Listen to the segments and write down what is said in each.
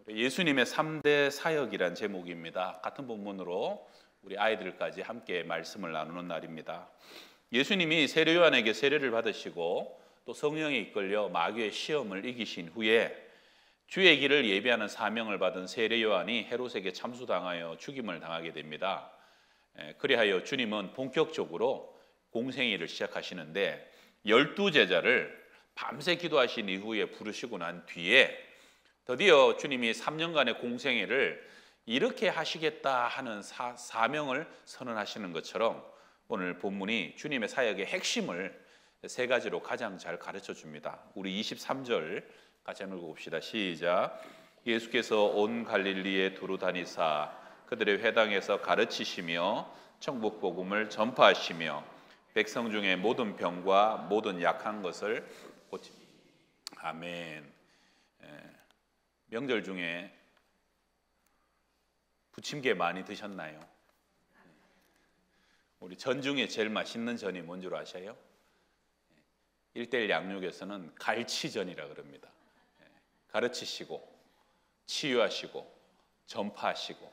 예수님의 3대 사역이란 제목입니다. 같은 본문으로 우리 아이들까지 함께 말씀을 나누는 날입니다. 예수님이 세례 요한에게 세례를 받으시고 또 성령에 이끌려 마귀의 시험을 이기신 후에 주의 길을 예비하는 사명을 받은 세례 요한이 헤롯에게 참수당하여 죽임을 당하게 됩니다. 그리하여 주님은 본격적으로 공생애를 시작하시는데 12제자를 밤새 기도하신 이후에 부르시고 난 뒤에 드디어 주님이 3년간의 공생애를 이렇게 하시겠다 하는 사명을 선언하시는 것처럼 오늘 본문이 주님의 사역의 핵심을 세 가지로 가장 잘 가르쳐 줍니다. 우리 23절 같이 한번 읽어봅시다. 시작. 예수께서 온 갈릴리에 두루 다니사 그들의 회당에서 가르치시며 천국 복음을 전파하시며 백성 중에 모든 병과 모든 약한 것을 고치니. 아멘. 명절 중에 부침개 많이 드셨나요? 우리 전 중에 제일 맛있는 전이 뭔 줄 아세요? 1:1 양육에서는 갈치전이라 그럽니다. 가르치시고 치유하시고 전파하시고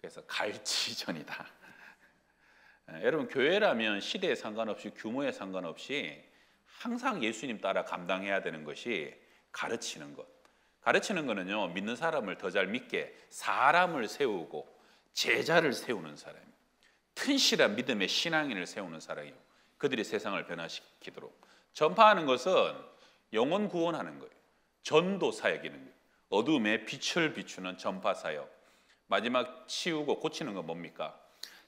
그래서 갈치전이다. 여러분, 교회라면 시대에 상관없이 규모에 상관없이 항상 예수님 따라 감당해야 되는 것이 가르치는 것. 가르치는 거는요, 믿는 사람을 더 잘 믿게 사람을 세우고 제자를 세우는 사람이에요. 튼실한 믿음의 신앙인을 세우는 사람이에요. 그들이 세상을 변화시키도록. 전파하는 것은 영혼 구원하는 거예요. 전도 사역이는 거예요. 어둠에 빛을 비추는 전파 사역. 마지막 치우고 고치는 건 뭡니까?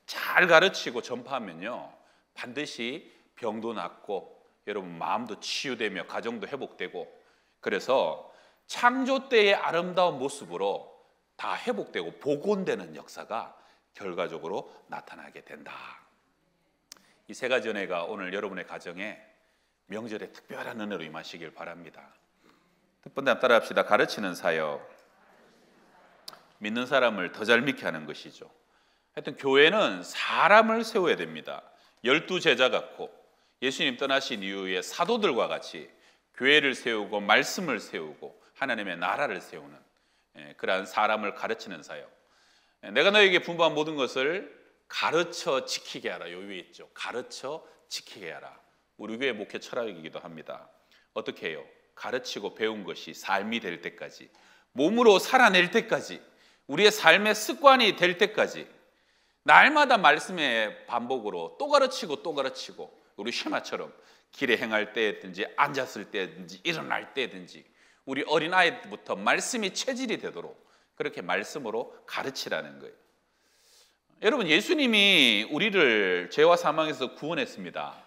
잘 가르치고 전파하면요, 반드시 병도 낫고 여러분 마음도 치유되며 가정도 회복되고, 그래서 창조 때의 아름다운 모습으로 다 회복되고 복원되는 역사가 결과적으로 나타나게 된다. 이 세 가지 은혜가 오늘 여러분의 가정에 명절에 특별한 은혜로 임하시길 바랍니다. 첫 번째 따라합시다. 가르치는 사역. 믿는 사람을 더 잘 믿게 하는 것이죠. 하여튼 교회는 사람을 세워야 됩니다. 12제자 같고 예수님 떠나신 이후에 사도들과 같이 교회를 세우고 말씀을 세우고 하나님의 나라를 세우는 그러한 사람을 가르치는 사역. 내가 너에게 분부한 모든 것을 가르쳐 지키게 하라. 요 위에 있죠. 가르쳐 지키게 하라. 우리 교회 목회 철학이기도 합니다. 어떻게 해요? 가르치고 배운 것이 삶이 될 때까지, 몸으로 살아낼 때까지, 우리의 삶의 습관이 될 때까지 날마다 말씀의 반복으로 또 가르치고 또 가르치고, 우리 쉐마처럼 길에 행할 때든지 앉았을 때든지 일어날 때든지 우리 어린아이부터 말씀이 체질이 되도록 그렇게 말씀으로 가르치라는 거예요. 여러분, 예수님이 우리를 죄와 사망에서 구원했습니다.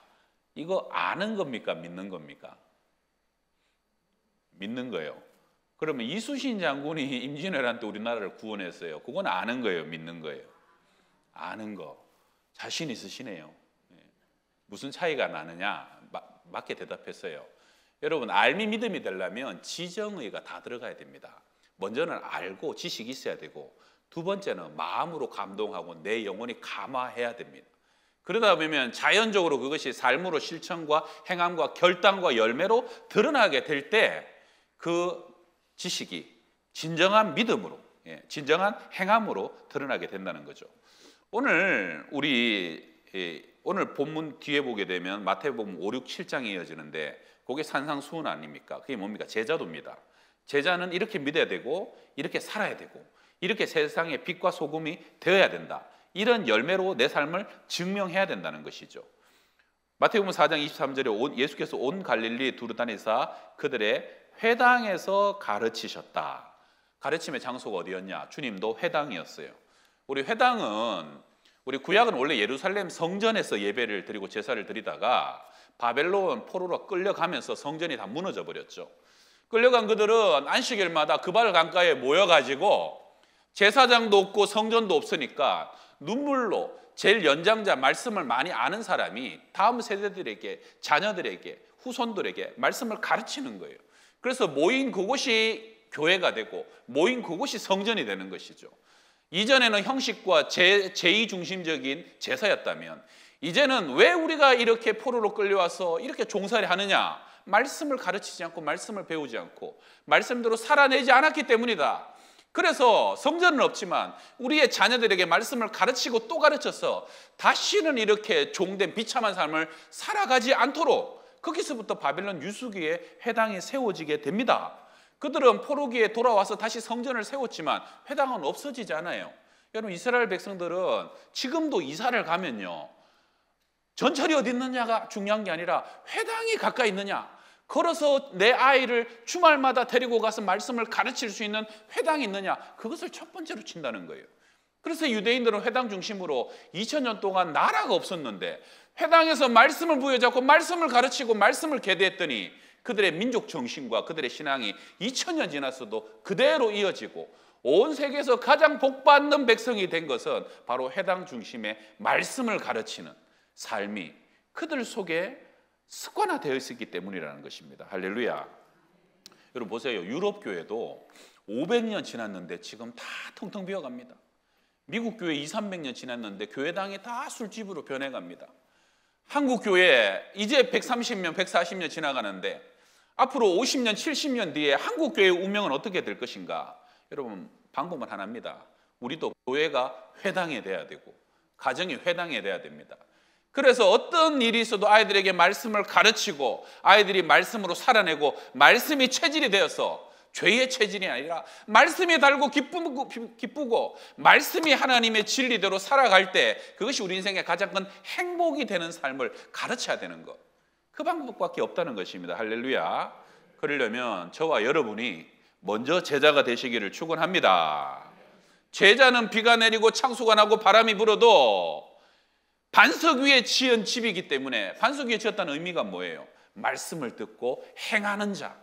이거 아는 겁니까? 믿는 겁니까? 믿는 거예요. 그러면 이순신 장군이 임진왜란 때 우리나라를 구원했어요. 그건 아는 거예요? 믿는 거예요? 아는 거. 자신 있으시네요. 무슨 차이가 나느냐? 맞게 대답했어요. 여러분, 알미 믿음이 되려면 지정의가 다 들어가야 됩니다. 먼저는 알고 지식이 있어야 되고, 두 번째는 마음으로 감동하고 내 영혼이 감화해야 됩니다. 그러다 보면 자연적으로 그것이 삶으로 실천과 행함과 결단과 열매로 드러나게 될 때 그 지식이 진정한 믿음으로, 진정한 행함으로 드러나게 된다는 거죠. 오늘 오늘 본문 뒤에 보게 되면 마태복음 5, 6, 7장이 이어지는데 그게 산상수훈 아닙니까? 그게 뭡니까? 제자도입니다. 제자는 이렇게 믿어야 되고 이렇게 살아야 되고 이렇게 세상의 빛과 소금이 되어야 된다. 이런 열매로 내 삶을 증명해야 된다는 것이죠. 마태복음 4장 23절에 예수께서 온 갈릴리 두루 다니사 그들의 회당에서 가르치셨다. 가르침의 장소가 어디였냐? 주님도 회당이었어요. 우리 회당은, 우리 구약은 원래 예루살렘 성전에서 예배를 드리고 제사를 드리다가 바벨론 포로로 끌려가면서 성전이 다 무너져 버렸죠. 끌려간 그들은 안식일마다 그발 강가에 모여가지고 제사장도 없고 성전도 없으니까 눈물로 제일 연장자, 말씀을 많이 아는 사람이 다음 세대들에게, 자녀들에게, 후손들에게 말씀을 가르치는 거예요. 그래서 모인 그곳이 교회가 되고 모인 그곳이 성전이 되는 것이죠. 이전에는 형식과 제의 중심적인 제사였다면 이제는 왜 우리가 이렇게 포로로 끌려와서 이렇게 종살이 하느냐? 말씀을 가르치지 않고 말씀을 배우지 않고 말씀대로 살아내지 않았기 때문이다. 그래서 성전은 없지만 우리의 자녀들에게 말씀을 가르치고 또 가르쳐서 다시는 이렇게 종된 비참한 삶을 살아가지 않도록 거기서부터 바벨론 유수기에 회당이 세워지게 됩니다. 그들은 포로기에 돌아와서 다시 성전을 세웠지만 회당은 없어지지 않아요. 여러분, 이스라엘 백성들은 지금도 이사를 가면요, 전철이 어디 있느냐가 중요한 게 아니라 회당이 가까이 있느냐, 걸어서 내 아이를 주말마다 데리고 가서 말씀을 가르칠 수 있는 회당이 있느냐, 그것을 첫 번째로 친다는 거예요. 그래서 유대인들은 회당 중심으로 2000년 동안 나라가 없었는데 회당에서 말씀을 부여잡고 말씀을 가르치고 말씀을 계대했더니 그들의 민족 정신과 그들의 신앙이 2000년 지났어도 그대로 이어지고 온 세계에서 가장 복받는 백성이 된 것은 바로 회당 중심의 말씀을 가르치는 삶이 그들 속에 습관화되어 있었기 때문이라는 것입니다. 할렐루야. 여러분 보세요. 유럽 교회도 500년 지났는데 지금 다 텅텅 비어갑니다. 미국 교회 200~300년 지났는데 교회당이 다 술집으로 변해갑니다. 한국 교회 이제 130년, 140년 지나가는데 앞으로 50년, 70년 뒤에 한국 교회의 운명은 어떻게 될 것인가? 여러분, 방법은 하나입니다. 우리도 교회가 회당이 돼야 되고 가정이 회당이 돼야 됩니다. 그래서 어떤 일이 있어도 아이들에게 말씀을 가르치고 아이들이 말씀으로 살아내고 말씀이 체질이 되어서 죄의 체질이 아니라 말씀이 달고 기쁘고 말씀이 하나님의 진리대로 살아갈 때 그것이 우리 인생의 가장 큰 행복이 되는 삶을 가르쳐야 되는 것. 그 방법밖에 없다는 것입니다. 할렐루야. 그러려면 저와 여러분이 먼저 제자가 되시기를 축원합니다. 제자는 비가 내리고 창수가 나고 바람이 불어도 반석 위에 지은 집이기 때문에, 반석 위에 지었다는 의미가 뭐예요? 말씀을 듣고 행하는 자,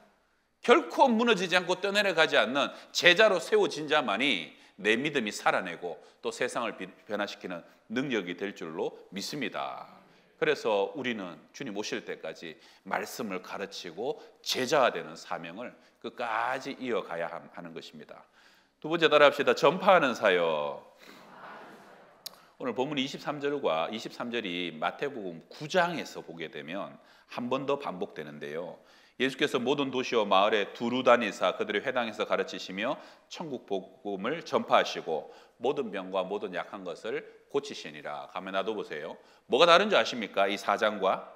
결코 무너지지 않고 떠내려가지 않는 제자로 세워진 자만이 내 믿음이 살아내고 또 세상을 변화시키는 능력이 될 줄로 믿습니다. 그래서 우리는 주님 오실 때까지 말씀을 가르치고 제자가 되는 사명을 끝까지 이어가야 하는 것입니다. 두 번째 따라합시다. 전파하는 사역. 오늘 본문 23절과 23절이 마태복음 9장에서 보게 되면 한 번 더 반복되는데요. 예수께서 모든 도시와 마을에 두루 다니사 그들의 회당에서 가르치시며 천국 복음을 전파하시고 모든 병과 모든 약한 것을 고치시니라. 가만 놔둬보세요. 뭐가 다른지 아십니까? 이 4장과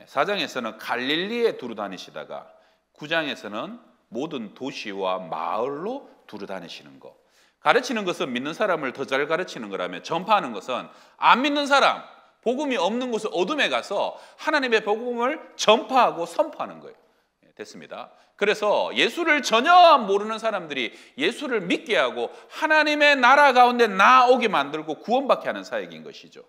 4장에서는 갈릴리에 두루 다니시다가 9장에서는 모든 도시와 마을로 두루 다니시는 것. 가르치는 것은 믿는 사람을 더 잘 가르치는 거라면 전파하는 것은 안 믿는 사람, 복음이 없는 곳을 어둠에 가서 하나님의 복음을 전파하고 선포하는 거예요. 됐습니다. 그래서 예수를 전혀 모르는 사람들이 예수를 믿게 하고 하나님의 나라 가운데 나오게 만들고 구원받게 하는 사역인 것이죠.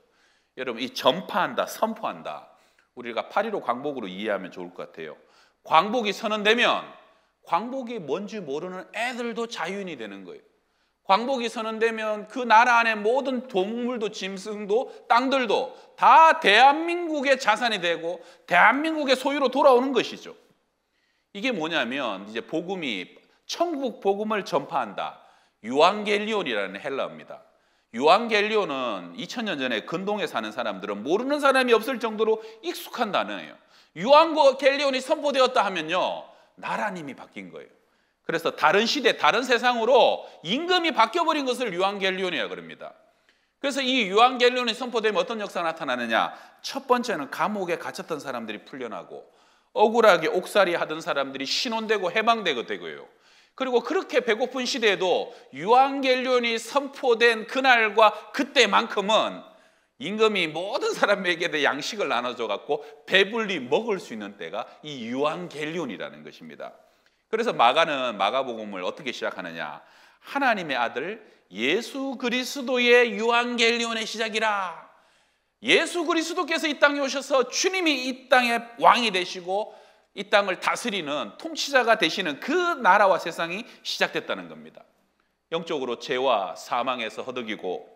여러분, 이 전파한다, 선포한다, 우리가 8.15 광복으로 이해하면 좋을 것 같아요. 광복이 선언되면 광복이 뭔지 모르는 애들도 자유인이 되는 거예요. 광복이 선언되면 그 나라 안에 모든 동물도 짐승도 땅들도 다 대한민국의 자산이 되고 대한민국의 소유로 돌아오는 것이죠. 이게 뭐냐면 이제 복음이 천국 복음을 전파한다. 유앙겔리온이라는 헬라어입니다. 유앙겔리온은 2000년 전에 근동에 사는 사람들은 모르는 사람이 없을 정도로 익숙한 단어예요. 유앙겔리온이 선포되었다 하면요, 나라님이 바뀐 거예요. 그래서 다른 시대, 다른 세상으로 임금이 바뀌어버린 것을 유앙겔리온이라고 그럽니다. 그래서 이 유앙겔리온이 선포되면 어떤 역사가 나타나느냐? 첫 번째는 감옥에 갇혔던 사람들이 풀려나고 억울하게 옥살이 하던 사람들이 신혼되고 해방되고요. 그리고 그렇게 배고픈 시대에도 유앙겔리온이 선포된 그날과 그때만큼은 임금이 모든 사람에게 양식을 나눠줘 갖고 배불리 먹을 수 있는 때가 이 유앙겔리온이라는 것입니다. 그래서 마가는 마가복음을 어떻게 시작하느냐? 하나님의 아들 예수 그리스도의 유앙겔리온의 시작이라. 예수 그리스도께서 이 땅에 오셔서 주님이 이 땅의 왕이 되시고 이 땅을 다스리는 통치자가 되시는 그 나라와 세상이 시작됐다는 겁니다. 영적으로 죄와 사망에서 허덕이고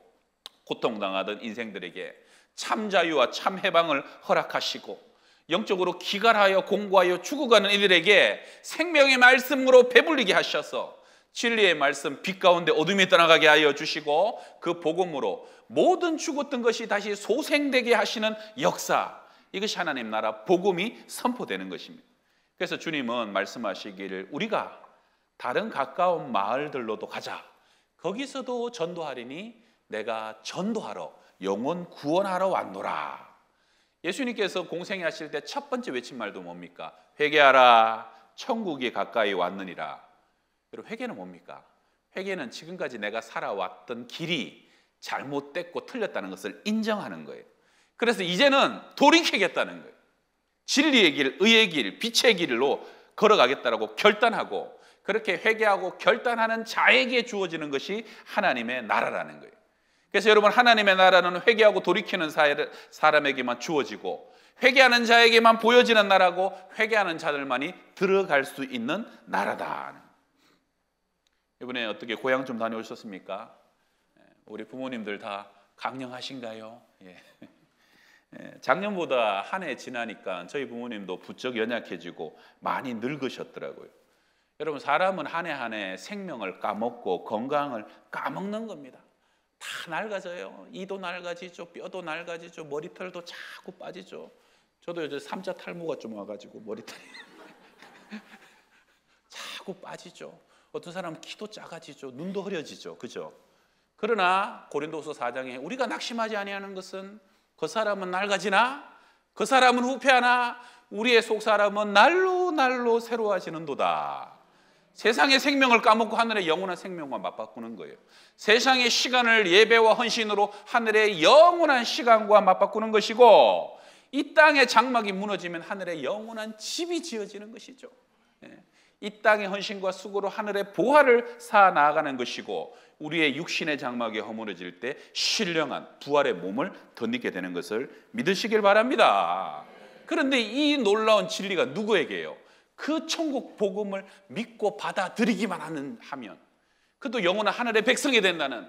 고통당하던 인생들에게 참 자유와 참 해방을 허락하시고 영적으로 기갈하여 공고하여 죽어가는 이들에게 생명의 말씀으로 배불리게 하셔서 진리의 말씀 빛 가운데 어둠이 떠나가게 하여 주시고 그 복음으로 모든 죽었던 것이 다시 소생되게 하시는 역사, 이것이 하나님 나라 복음이 선포되는 것입니다. 그래서 주님은 말씀하시기를 우리가 다른 가까운 마을들로도 가자. 거기서도 전도하리니 내가 전도하러 영혼 구원하러 왔노라. 예수님께서 공생애 하실 때 첫 번째 외친 말도 뭡니까? 회개하라, 천국이 가까이 왔느니라. 여러분, 회개는 뭡니까? 회개는 지금까지 내가 살아왔던 길이 잘못됐고 틀렸다는 것을 인정하는 거예요. 그래서 이제는 돌이키겠다는 거예요. 진리의 길, 의의 길, 빛의 길로 걸어가겠다라고 결단하고, 그렇게 회개하고 결단하는 자에게 주어지는 것이 하나님의 나라라는 거예요. 그래서 여러분, 하나님의 나라는 회개하고 돌이키는 사람에게만 주어지고, 회개하는 자에게만 보여지는 나라고, 회개하는 자들만이 들어갈 수 있는 나라다. 이번에 어떻게 고향 좀 다녀오셨습니까? 우리 부모님들 다 강령하신가요? 예. 작년보다 한 해 지나니까 저희 부모님도 부쩍 연약해지고 많이 늙으셨더라고요. 여러분, 사람은 한 해 한 해 생명을 까먹고 건강을 까먹는 겁니다. 다 낡아져요. 이도 낡아지죠, 뼈도 낡아지죠, 머리털도 자꾸 빠지죠. 저도 요즘 3자 탈모가 좀 와가지고 머리털이 자꾸 빠지죠. 어떤 사람은 키도 작아지죠, 눈도 흐려지죠, 그죠? 그러나 고린도후서 4장에 우리가 낙심하지 아니하는 것은 그 사람은 낡아지나 그 사람은 후패하나 우리의 속사람은 날로 날로 새로워지는도다. 세상의 생명을 까먹고 하늘의 영원한 생명과 맞바꾸는 거예요. 세상의 시간을 예배와 헌신으로 하늘의 영원한 시간과 맞바꾸는 것이고, 이 땅의 장막이 무너지면 하늘의 영원한 집이 지어지는 것이죠. 이 땅의 헌신과 수고로 하늘의 보화를 쌓아 나아가는 것이고, 우리의 육신의 장막이 허물어질 때 신령한 부활의 몸을 덧입게 되는 것을 믿으시길 바랍니다. 그런데 이 놀라운 진리가 누구에게요? 그 천국 복음을 믿고 받아들이기만 하면, 그도 영원한 하늘의 백성이 된다는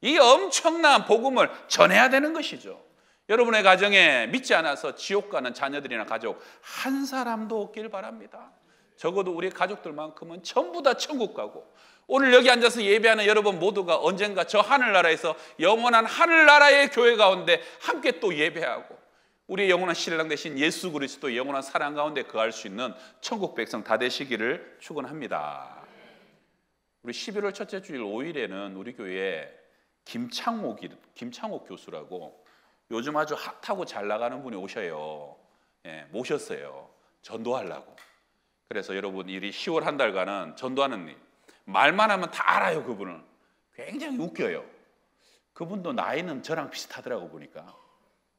이 엄청난 복음을 전해야 되는 것이죠. 여러분의 가정에 믿지 않아서 지옥 가는 자녀들이나 가족 한 사람도 없길 바랍니다. 적어도 우리 가족들만큼은 전부 다 천국 가고, 오늘 여기 앉아서 예배하는 여러분 모두가 언젠가 저 하늘나라에서 영원한 하늘나라의 교회 가운데 함께 또 예배하고, 우리의 영원한 신랑 되신 예수 그리스도의 영원한 사랑 가운데 거할 수 있는 천국 백성 다 되시기를 축원합니다. 우리 11월 첫째 주일 5일에는 우리 교회에 김창옥 교수라고 요즘 아주 핫하고 잘 나가는 분이 오셔요. 모셨어요. 전도하려고. 그래서 여러분, 이 10월 한 달간은 전도하는 일, 말만 하면 다 알아요. 그분은 굉장히 웃겨요. 그분도 나이는 저랑 비슷하더라고 보니까.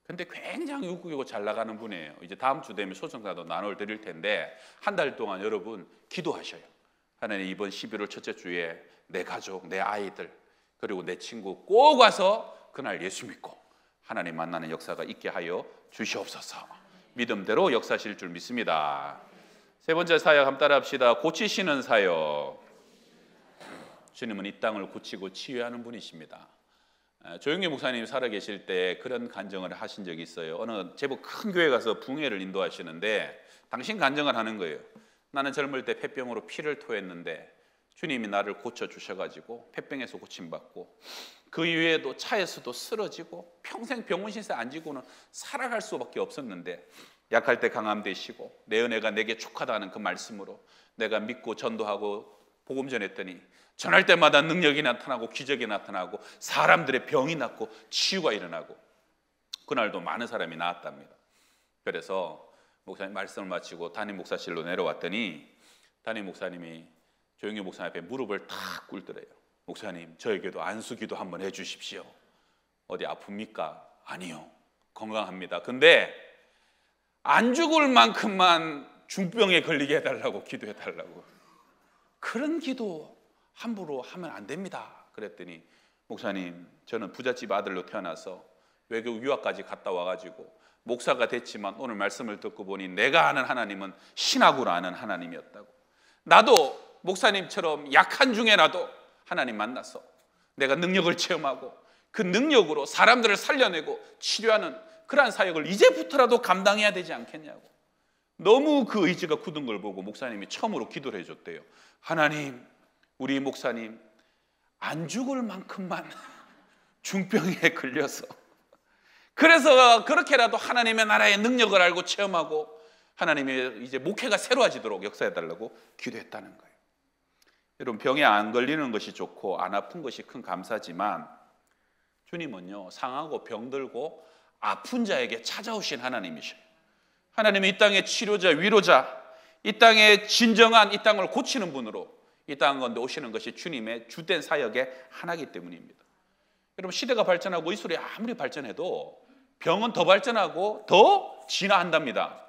근데 굉장히 웃기고 잘 나가는 분이에요. 이제 다음 주 되면 소정사도 나눠 드릴 텐데, 한 달 동안 여러분 기도하셔요. 하나님, 이번 11월 첫째 주에 내 가족, 내 아이들, 그리고 내 친구 꼭 와서 그날 예수 믿고 하나님 만나는 역사가 있게 하여 주시옵소서. 믿음대로 역사하실 줄 믿습니다. 세 번째 사역 한번 따라 합시다. 고치시는 사역. 주님은 이 땅을 고치고 치유하는 분이십니다. 조영기 목사님이 살아계실 때 그런 간증을 하신 적이 있어요. 어느 제법 큰 교회 가서 붕회를 인도하시는데 당신 간증을 하는 거예요. 나는 젊을 때 폐병으로 피를 토했는데 주님이 나를 고쳐주셔가지고 폐병에서 고침받고, 그 이후에도 차에서도 쓰러지고 평생 병원 신세 안 지고는 살아갈 수밖에 없었는데, 약할 때 강함 되시고 내 은혜가 내게 족하다는 그 말씀으로 내가 믿고 전도하고 복음 전했더니 전할 때마다 능력이 나타나고 기적이 나타나고 사람들의 병이 낫고 치유가 일어나고, 그날도 많은 사람이 나았답니다. 그래서 목사님 말씀을 마치고 담임 목사실로 내려왔더니 담임 목사님이 조영기 목사님 앞에 무릎을 탁 꿇더래요. 목사님, 저에게도 안수기도 한번 해주십시오. 어디 아픕니까? 아니요, 건강합니다. 근데 안 죽을 만큼만 중병에 걸리게 해달라고 기도해달라고. 그런 기도 함부로 하면 안 됩니다. 그랬더니 목사님, 저는 부잣집 아들로 태어나서 외국 유학까지 갔다 와가지고 목사가 됐지만 오늘 말씀을 듣고 보니 내가 아는 하나님은 신학으로 아는 하나님이었다고. 나도 목사님처럼 약한 중에라도 하나님 만나서 내가 능력을 체험하고 그 능력으로 사람들을 살려내고 치료하는 그러한 사역을 이제부터라도 감당해야 되지 않겠냐고. 너무 그 의지가 굳은 걸 보고 목사님이 처음으로 기도를 해줬대요. 하나님, 우리 목사님 안 죽을 만큼만 중병에 걸려서, 그래서 그렇게라도 하나님의 나라의 능력을 알고 체험하고 하나님의 이제 목회가 새로워지도록 역사해달라고 기도했다는 거예요. 여러분, 병에 안 걸리는 것이 좋고 안 아픈 것이 큰 감사지만 주님은요, 상하고 병들고 아픈 자에게 찾아오신 하나님이셔요. 하나님은 이 땅의 치료자, 위로자, 이 땅의 진정한 이 땅을 고치는 분으로 이 땅 가운데 오시는 것이 주님의 주된 사역의 하나이기 때문입니다. 여러분, 시대가 발전하고 의술이 아무리 발전해도 병은 더 발전하고 더 진화한답니다.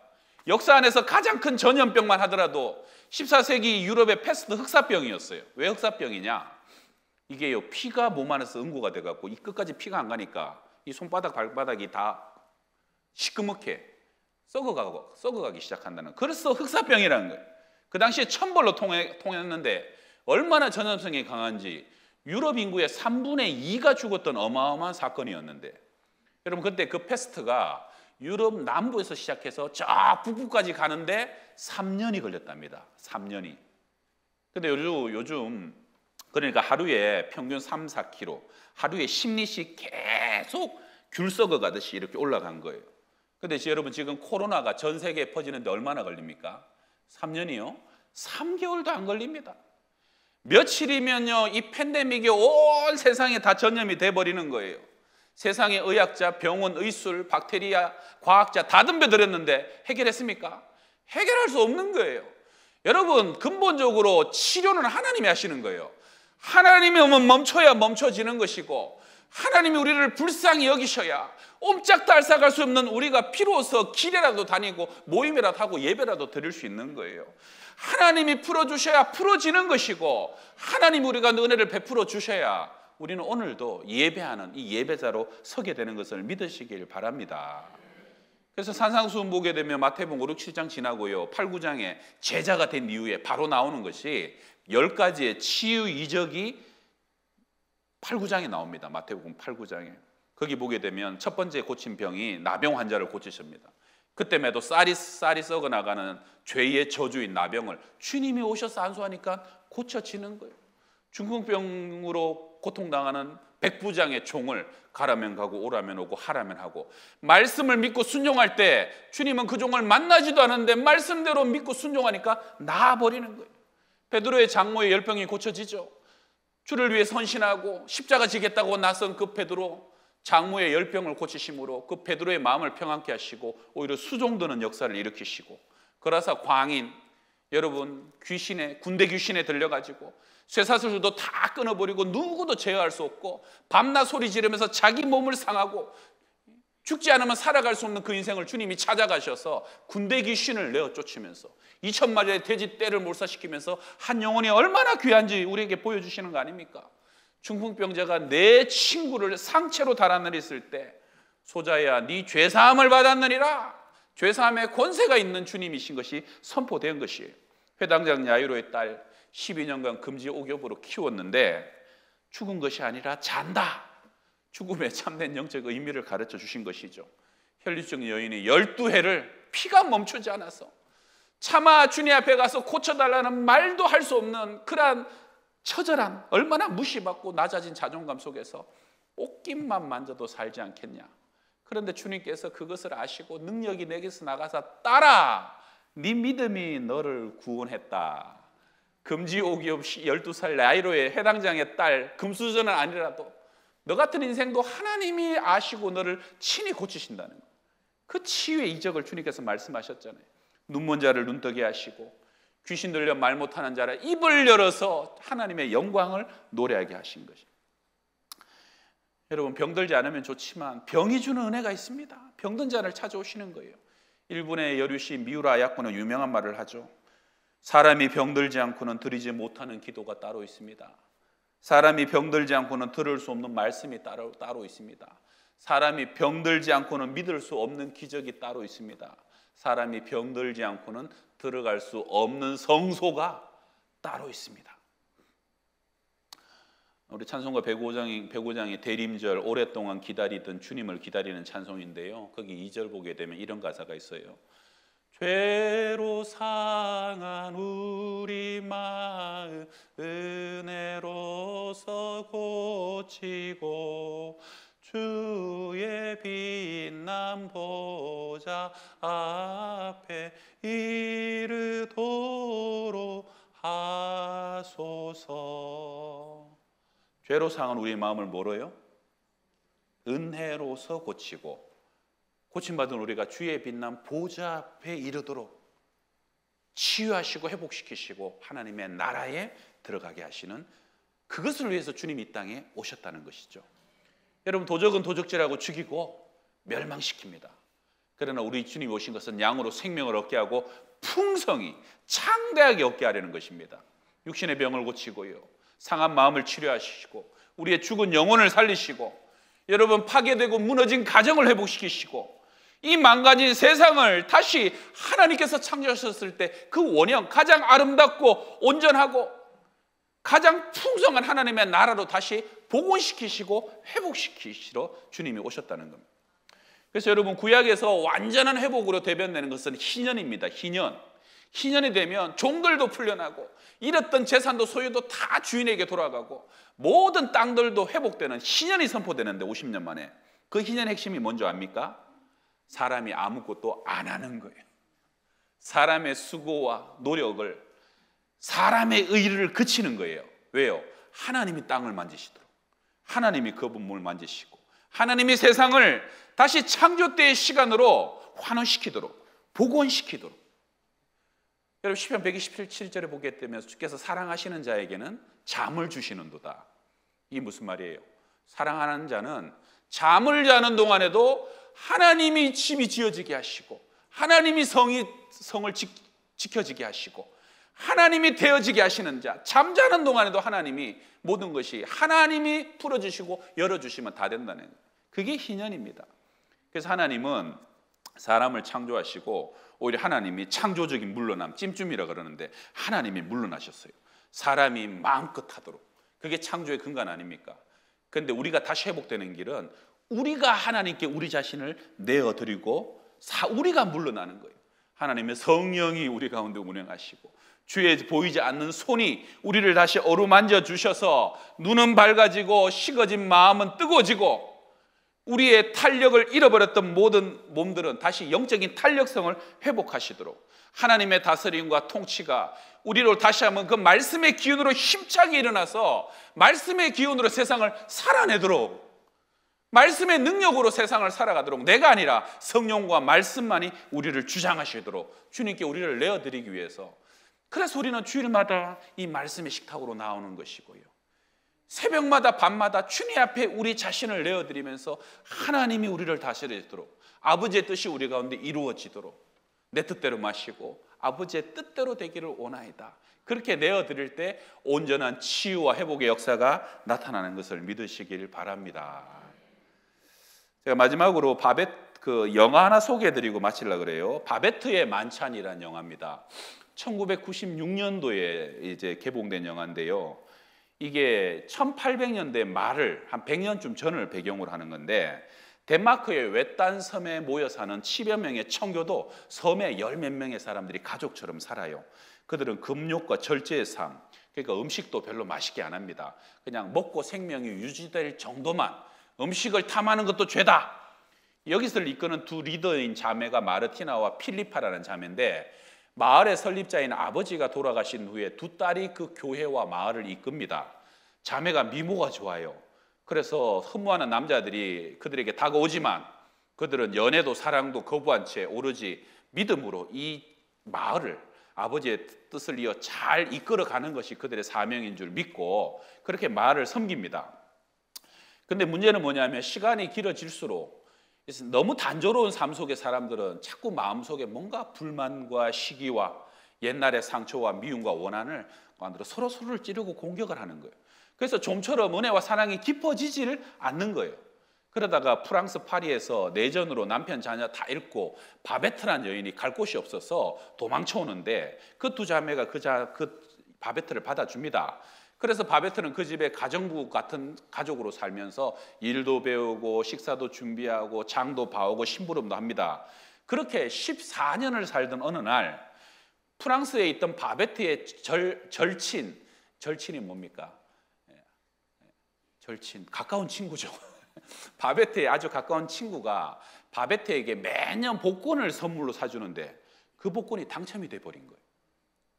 역사 안에서 가장 큰 전염병만 하더라도 14세기 유럽의 패스트 흑사병이었어요. 왜 흑사병이냐? 이게요, 피가 몸 안에서 응고가 돼갖고 이 끝까지 피가 안 가니까 이 손바닥 발바닥이 다 시커멓게 썩어가기 시작한다는, 그래서 흑사병이라는 거예요. 그 당시에 천벌로 통했는데 얼마나 전염성이 강한지 유럽 인구의 3분의 2가 죽었던 어마어마한 사건이었는데, 여러분, 그때 그 패스트가 유럽 남부에서 시작해서 저 북부까지 가는데 3년이 걸렸답니다. 3년이. 근데 요즘 그러니까 하루에 평균 3, 4km, 하루에 10리씩 계속 귤 썩어 가듯이 이렇게 올라간 거예요. 근데 여러분, 지금 코로나가 전 세계에 퍼지는데 얼마나 걸립니까? 3년이요? 3개월도 안 걸립니다. 며칠이면요, 이 팬데믹이 온 세상에 다 전염이 돼버리는 거예요. 세상의 의학자, 병원, 의술, 박테리아, 과학자 다 덤벼들었는데 해결했습니까? 해결할 수 없는 거예요. 여러분, 근본적으로 치료는 하나님이 하시는 거예요. 하나님이 오면 멈춰야 멈춰지는 것이고, 하나님이 우리를 불쌍히 여기셔야 옴짝달싹할 수 없는 우리가 비로소 길에라도 다니고 모임이라도 하고 예배라도 드릴 수 있는 거예요. 하나님이 풀어주셔야 풀어지는 것이고, 하나님이 우리가 은혜를 베풀어 주셔야 우리는 오늘도 예배하는 이 예배자로 서게 되는 것을 믿으시길 바랍니다. 그래서 산상수훈 보게 되면 마태복음 5, 6, 7장 지나고요, 8, 9장에 제자가 된 이후에 바로 나오는 것이 10가지의 치유 이적이 8, 9장에 나옵니다. 마태복음 8, 9장에. 거기 보게 되면 첫 번째 고친 병이 나병 환자를 고치십니다. 그때에도 쌀이 썩어나가는 죄의 저주인 나병을 주님이 오셔서 안수하니까 고쳐지는 거예요. 중풍병으로 고통당하는 백부장의 종을 가라면 가고 오라면 오고 하라면 하고, 말씀을 믿고 순종할 때 주님은 그 종을 만나지도 않았는데 말씀대로 믿고 순종하니까 나아버리는 거예요. 베드로의 장모의 열병이 고쳐지죠. 주를 위해 선신하고 십자가 지겠다고 나선 그 베드로, 장모의 열병을 고치심으로 그 베드로의 마음을 평안케 하시고 오히려 수종드는 역사를 일으키시고, 그러사 광인, 여러분, 군대 귀신에 들려가지고 쇠사슬도 다 끊어버리고 누구도 제어할 수 없고 밤낮 소리 지르면서 자기 몸을 상하고 죽지 않으면 살아갈 수 없는 그 인생을 주님이 찾아가셔서 군대 귀신을 내어 쫓으면서 2,000마리의 돼지 떼를 몰사시키면서 한 영혼이 얼마나 귀한지 우리에게 보여주시는 거 아닙니까? 중풍병자가 내 친구를 상체로 달아내렸을 때 소자야, 네 죄사함을 받았느니라, 죄사함의 권세가 있는 주님이신 것이 선포된 것이에요. 회당장 야이로의 딸 12년간 금지 옥엽으로 키웠는데 죽은 것이 아니라 잔다. 죽음의 참된 영적 의미를 가르쳐 주신 것이죠. 혈류증 여인이 12해를 피가 멈추지 않아서 차마 주님 앞에 가서 고쳐달라는 말도 할 수 없는 그러한 처절한, 얼마나 무시받고 낮아진 자존감 속에서 옷깃만 만져도 살지 않겠냐. 그런데 주님께서 그것을 아시고 능력이 내게서 나가서 따라, 네 믿음이 너를 구원했다. 금지옥이 없이 12살 야이로의 회당장의 딸, 금수저는 아니라도 너 같은 인생도 하나님이 아시고 너를 친히 고치신다는 거. 그 치유의 이적을 주님께서 말씀하셨잖아요. 눈먼 자를 눈뜨게 하시고 귀신 들려 말 못하는 자를 입을 열어서 하나님의 영광을 노래하게 하신 것이. 여러분, 병들지 않으면 좋지만 병이 주는 은혜가 있습니다. 병든 자를 찾아오시는 거예요. 일본의 여류시 미우라 야코는 유명한 말을 하죠. 사람이 병들지 않고는 드리지 못하는 기도가 따로 있습니다. 사람이 병들지 않고는 들을 수 없는 말씀이 따로 있습니다. 사람이 병들지 않고는 믿을 수 없는 기적이 따로 있습니다. 사람이 병들지 않고는 들어갈 수 없는 성소가 따로 있습니다. 우리 찬송가 105장이 대림절, 오랫동안 기다리던 주님을 기다리는 찬송인데요, 거기 2절 보게 되면 이런 가사가 있어요. 죄로 상한 우리 마음 은혜로서 고치고 주의 빛난 보좌 앞에 이르도록 하소서. 죄로 상한 우리의 마음을 뭐로요? 은혜로서 고치고, 고침받은 우리가 주의 빛난 보좌 앞에 이르도록 치유하시고 회복시키시고 하나님의 나라에 들어가게 하시는, 그것을 위해서 주님이 이 땅에 오셨다는 것이죠. 여러분, 도적은 도적질하고 죽이고 멸망시킵니다. 그러나 우리 주님이 오신 것은 양으로 생명을 얻게 하고 풍성히 창대하게 얻게 하려는 것입니다. 육신의 병을 고치고요, 상한 마음을 치료하시고, 우리의 죽은 영혼을 살리시고, 여러분 파괴되고 무너진 가정을 회복시키시고, 이 망가진 세상을 다시 하나님께서 창조하셨을 때 그 원형, 가장 아름답고 온전하고 가장 풍성한 하나님의 나라로 다시 복원시키시고 회복시키시러 주님이 오셨다는 겁니다. 그래서 여러분, 구약에서 완전한 회복으로 대변되는 것은 희년입니다. 희년이 되면 종들도 풀려나고 잃었던 재산도 소유도 다 주인에게 돌아가고 모든 땅들도 회복되는 희년이 선포되는데, 50년 만에. 그 희년의 핵심이 뭔지 압니까? 사람이 아무것도 안 하는 거예요. 사람의 수고와 노력을, 사람의 의를 그치는 거예요. 왜요? 하나님이 땅을 만지시도록, 하나님이 그 부분을 만지시고, 하나님이 세상을 다시 창조 때의 시간으로 환원시키도록, 복원시키도록. 여러분, 시편 127절에 보게 되면 주께서 사랑하시는 자에게는 잠을 주시는도다. 이게 무슨 말이에요? 사랑하는 자는 잠을 자는 동안에도 하나님이 집이 지어지게 하시고, 하나님이 성을 지켜지게 하시고, 하나님이 되어지게 하시는 자, 잠자는 동안에도 하나님이 모든 것이 하나님이 풀어주시고 열어주시면 다 된다는 거예요. 그게 희년입니다. 그래서 하나님은 사람을 창조하시고, 오히려 하나님이 창조적인 물러남, 찜찜이라 그러는데 하나님이 물러나셨어요. 사람이 마음껏 하도록. 그게 창조의 근간 아닙니까? 그런데 우리가 다시 회복되는 길은 우리가 하나님께 우리 자신을 내어드리고 우리가 물러나는 거예요. 하나님의 성령이 우리 가운데 운행하시고, 주의 보이지 않는 손이 우리를 다시 어루만져 주셔서 눈은 밝아지고 식어진 마음은 뜨거워지고, 우리의 탄력을 잃어버렸던 모든 몸들은 다시 영적인 탄력성을 회복하시도록, 하나님의 다스림과 통치가 우리로 다시 한번 그 말씀의 기운으로 힘차게 일어나서 말씀의 기운으로 세상을 살아내도록, 말씀의 능력으로 세상을 살아가도록, 내가 아니라 성령과 말씀만이 우리를 주장하시도록 주님께 우리를 내어드리기 위해서, 그래서 우리는 주일마다 이 말씀의 식탁으로 나오는 것이고요, 새벽마다 밤마다 주님 앞에 우리 자신을 내어드리면서 하나님이 우리를 다스리도록, 아버지의 뜻이 우리 가운데 이루어지도록, 내 뜻대로 마시고 아버지의 뜻대로 되기를 원하이다. 그렇게 내어드릴 때 온전한 치유와 회복의 역사가 나타나는 것을 믿으시길 바랍니다. 제가 마지막으로 영화 하나 소개해드리고 마치려고 그래요. 바베트의 만찬이라는 영화입니다. 1996년도에 이제 개봉된 영화인데요. 이게 1800년대 말을, 한 100년쯤 전을 배경으로 하는 건데, 덴마크의 외딴 섬에 모여 사는 10여 명의 청교도, 섬에 열 몇 명의 사람들이 가족처럼 살아요. 그들은 금욕과 절제의 삶, 그러니까 음식도 별로 맛있게 안 합니다. 그냥 먹고 생명이 유지될 정도만, 음식을 탐하는 것도 죄다. 여기서 이끄는 두 리더인 자매가 마르티나와 필리파라는 자매인데, 마을의 설립자인 아버지가 돌아가신 후에 두 딸이 그 교회와 마을을 이끕니다. 자매가 미모가 좋아요. 그래서 흠모하는 남자들이 그들에게 다가오지만 그들은 연애도 사랑도 거부한 채 오로지 믿음으로 이 마을을 아버지의 뜻을 이어 잘 이끌어가는 것이 그들의 사명인 줄 믿고 그렇게 마을을 섬깁니다. 근데 문제는 뭐냐면, 시간이 길어질수록 너무 단조로운 삶 속의 사람들은 자꾸 마음속에 뭔가 불만과 시기와 옛날의 상처와 미움과 원한을 만들어 서로를 찌르고 공격을 하는 거예요. 그래서 좀처럼 은혜와 사랑이 깊어지지를 않는 거예요. 그러다가 프랑스 파리에서 내전으로 남편 자녀 다 잃고 바베트라는 여인이 갈 곳이 없어서 도망쳐 오는데, 그 두 자매가 그 바베트를 받아줍니다. 그래서 바베트는 그 집에 가정부 같은 가족으로 살면서 일도 배우고 식사도 준비하고 장도 봐오고 심부름도 합니다. 그렇게 14년을 살던 어느 날, 프랑스에 있던 바베트의 절친이 뭡니까? 절친, 가까운 친구죠. 바베트의 아주 가까운 친구가 바베트에게 매년 복권을 선물로 사주는데 그 복권이 당첨이 돼버린 거예요.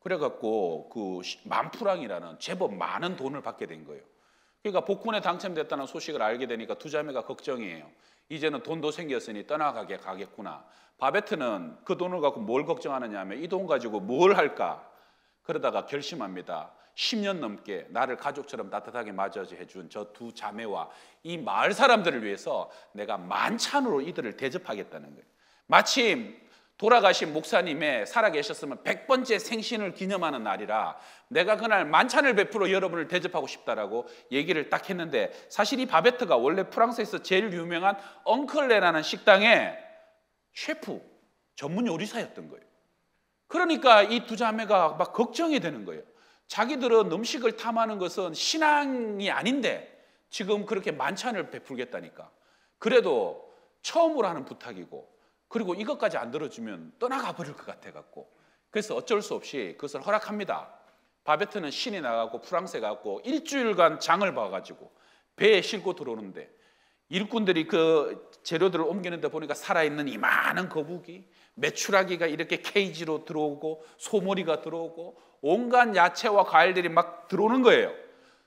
그래갖고 그 만프랑이라는 제법 많은 돈을 받게 된 거예요. 그러니까 복권에 당첨됐다는 소식을 알게 되니까 두 자매가 걱정이에요. 이제는 돈도 생겼으니 떠나가게 가겠구나. 바베트는 그 돈을 갖고 뭘 걱정하느냐 하면 이 돈 가지고 뭘 할까? 그러다가 결심합니다. 10년 넘게 나를 가족처럼 따뜻하게 맞이해준 저 두 자매와 이 마을 사람들을 위해서 내가 만찬으로 이들을 대접하겠다는 거예요. 마침 돌아가신 목사님의 살아계셨으면 100번째 생신을 기념하는 날이라 내가 그날 만찬을 베풀어 여러분을 대접하고 싶다라고 얘기를 딱 했는데, 사실 이 바베트가 원래 프랑스에서 제일 유명한 엉클레라는 식당의 셰프, 전문 요리사였던 거예요. 그러니까 이 두 자매가 막 걱정이 되는 거예요. 자기들은 음식을 탐하는 것은 신앙이 아닌데 지금 그렇게 만찬을 베풀겠다니까. 그래도 처음으로 하는 부탁이고, 그리고 이것까지 안 들어주면 떠나가 버릴 것 같아갖고, 그래서 어쩔 수 없이 그것을 허락합니다. 바베트는 신이 나가고 프랑스에 가고 일주일간 장을 봐가지고 배에 싣고 들어오는데, 일꾼들이 그 재료들을 옮기는데 보니까 살아있는 이만한 거북이, 메추라기가 이렇게 케이지로 들어오고 소머리가 들어오고 온갖 야채와 과일들이 막 들어오는 거예요.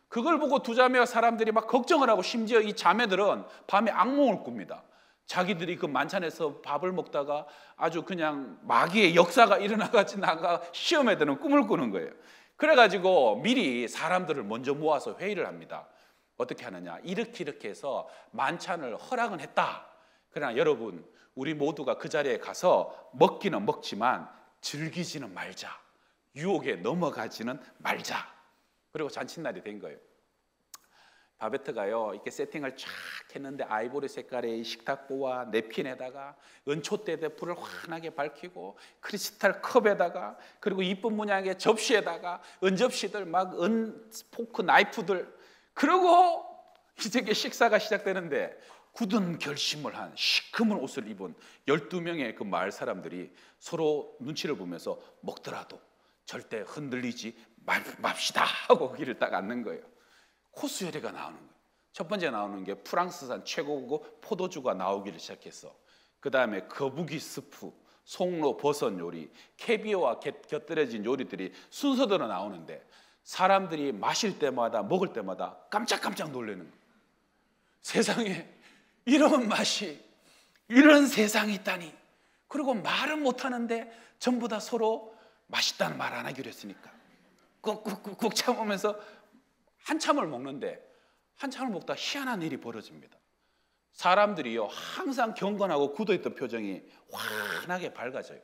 그걸 보고 두 자매와 사람들이 막 걱정을 하고, 심지어 이 자매들은 밤에 악몽을 꿉니다. 자기들이 그 만찬에서 밥을 먹다가 아주 그냥 마귀의 역사가 일어나가지고 나가 시험에 드는 꿈을 꾸는 거예요. 그래가지고 미리 사람들을 먼저 모아서 회의를 합니다. 어떻게 하느냐, 이렇게 해서 만찬을 허락은 했다. 그러나 여러분, 우리 모두가 그 자리에 가서 먹기는 먹지만 즐기지는 말자, 유혹에 넘어가지는 말자. 그리고 잔칫날이 된 거예요. 바베트가요 이렇게 세팅을 쫙 했는데 아이보리 색깔의 식탁보와 냅킨에다가 은초대에 불을 환하게 밝히고 크리스탈 컵에다가, 그리고 이쁜 문양의 접시에다가 은접시들 막 포크 나이프들, 그리고 이제 식사가 시작되는데 굳은 결심을 한 시커먼 옷을 입은 12명의 그 마을 사람들이 서로 눈치를 보면서 먹더라도 절대 흔들리지 맙시다 하고 거기를 딱 앉는 거예요. 코스 요리가 나오는 거예요. 첫 번째 나오는 게 프랑스산 최고급 포도주가 나오기를 시작했어. 그 다음에 거북이 스프, 송로 버섯 요리, 캐비어와 곁들여진 요리들이 순서대로 나오는데, 사람들이 마실 때마다 먹을 때마다 깜짝깜짝 놀라는 거예요. 세상에 이런 맛이, 이런 세상이 있다니. 그리고 말은 못하는데 전부 다 서로 맛있다는 말 안 하기로 했으니까 꾹꾹꾹 참으면서 한참을 먹는데, 한참을 먹다 희한한 일이 벌어집니다. 사람들이요 항상 경건하고 굳어있던 표정이 환하게 밝아져요.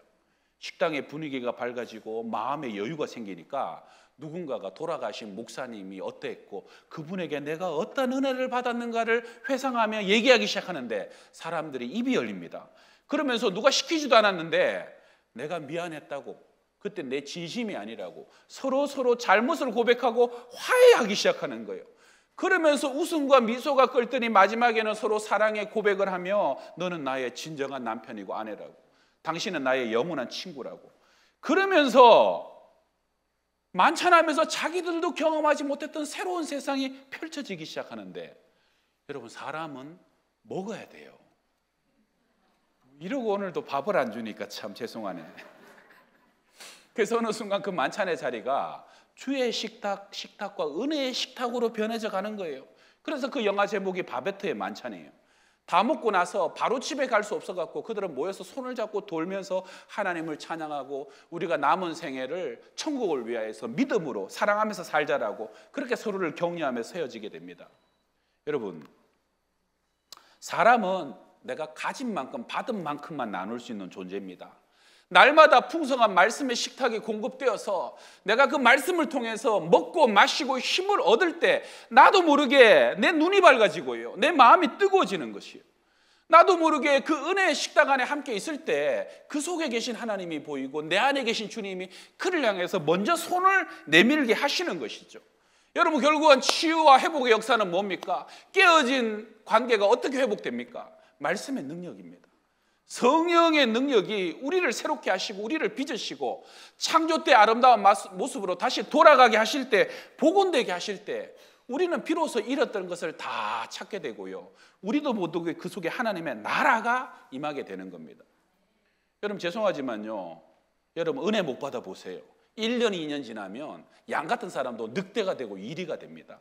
식당의 분위기가 밝아지고 마음의 여유가 생기니까 누군가가 돌아가신 목사님이 어땠고 그분에게 내가 어떤 은혜를 받았는가를 회상하며 얘기하기 시작하는데, 사람들이 입이 열립니다. 그러면서 누가 시키지도 않았는데 내가 미안했다고, 그때 내 진심이 아니라고 서로 잘못을 고백하고 화해하기 시작하는 거예요. 그러면서 웃음과 미소가 끓더니 마지막에는 서로 사랑의 고백을 하며 너는 나의 진정한 남편이고 아내라고, 당신은 나의 영원한 친구라고, 그러면서 만찬하면서 자기들도 경험하지 못했던 새로운 세상이 펼쳐지기 시작하는데, 여러분 사람은 먹어야 돼요. 이러고 오늘도 밥을 안 주니까 참 죄송하네. 그래서 어느 순간 그 만찬의 자리가 주의 식탁과 은혜의 식탁으로 변해져 가는 거예요. 그래서 그 영화 제목이 바베트의 만찬이에요. 다 먹고 나서 바로 집에 갈 수 없어갖고 그들은 모여서 손을 잡고 돌면서 하나님을 찬양하고 우리가 남은 생애를 천국을 위하여서 믿음으로 사랑하면서 살자라고 그렇게 서로를 격려하면서 헤어지게 됩니다. 여러분, 사람은 내가 가진 만큼 받은 만큼만 나눌 수 있는 존재입니다. 날마다 풍성한 말씀의 식탁이 공급되어서 내가 그 말씀을 통해서 먹고 마시고 힘을 얻을 때 나도 모르게 내 눈이 밝아지고요, 내 마음이 뜨거워지는 것이에요. 나도 모르게 그 은혜의 식탁 안에 함께 있을 때 그 속에 계신 하나님이 보이고 내 안에 계신 주님이 그를 향해서 먼저 손을 내밀게 하시는 것이죠. 여러분, 결국은 치유와 회복의 역사는 뭡니까? 깨어진 관계가 어떻게 회복됩니까? 말씀의 능력입니다. 성령의 능력이 우리를 새롭게 하시고 우리를 빚으시고 창조 때 아름다운 모습으로 다시 돌아가게 하실 때, 복원되게 하실 때 우리는 비로소 잃었던 것을 다 찾게 되고요, 우리도 모두게 그 속에 하나님의 나라가 임하게 되는 겁니다. 여러분 죄송하지만요, 여러분 은혜 못 받아 보세요. 1년, 2년 지나면 양 같은 사람도 늑대가 되고 이리가 됩니다.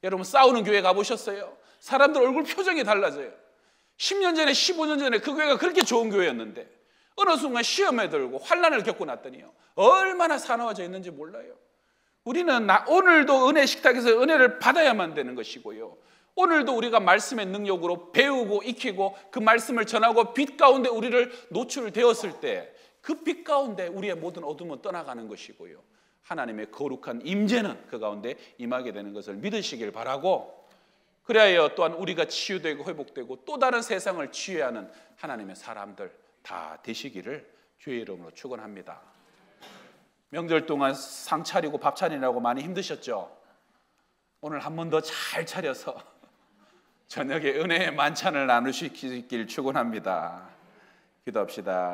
여러분 싸우는 교회 가보셨어요? 사람들 얼굴 표정이 달라져요. 10년 전에 15년 전에 그 교회가 그렇게 좋은 교회였는데 어느 순간 시험에 들고 환난을 겪고 났더니요 얼마나 사나워져 있는지 몰라요. 우리는 오늘도 은혜 식탁에서 은혜를 받아야만 되는 것이고요, 오늘도 우리가 말씀의 능력으로 배우고 익히고 그 말씀을 전하고 빛 가운데 우리를 노출되었을 때 그 빛 가운데 우리의 모든 어둠은 떠나가는 것이고요, 하나님의 거룩한 임재는 그 가운데 임하게 되는 것을 믿으시길 바라고, 그래야 또한 우리가 치유되고 회복되고 또 다른 세상을 치유하는 하나님의 사람들 다 되시기를 주의 이름으로 축원합니다. 명절 동안 상 차리고 밥 차리라고 많이 힘드셨죠? 오늘 한 번 더 잘 차려서 저녁에 은혜의 만찬을 나누시길 축원합니다. 기도합시다.